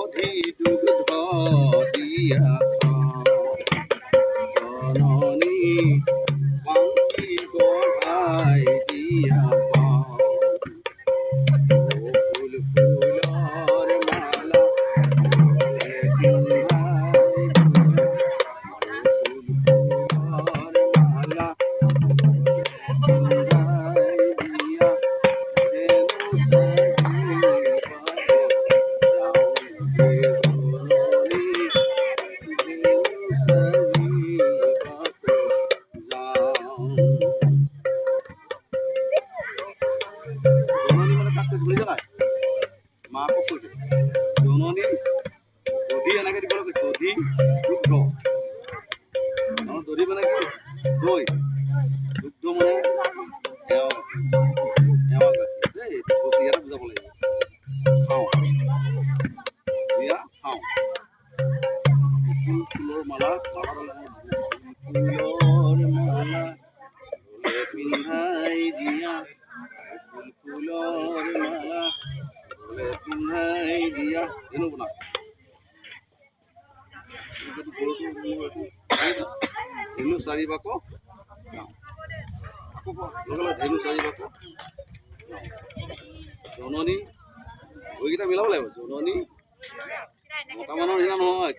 দধি দুগ্ধ দিয়া জননী পাখি গঢ়াই দিয়া ফুল ফুলৰ মালা জননী মানে কাক কৈছে বুজি নাই মাকক কৈছে জননী দধি এনেকৈ দিবলৈ কৈছে দধি দুগ্ধ দধি মানে কি দৈ দুগ্ধ মানে এৱা গাখীৰ দেই ইয়াতে বুজাব লাগিব খাওঁ খাওঁ ফুলৰ মালা ফুলৰ মালা পিন্ধাই দিয়া ফুলৰ মালা পিন্ধাই দিয়া এনো বনা ধেনু চাৰি বাক ধেনু চাৰি বাক জননী ভৰিকেইটা মিলাব লাগিব জননী মতা মানুহৰ নিচিনা নহয়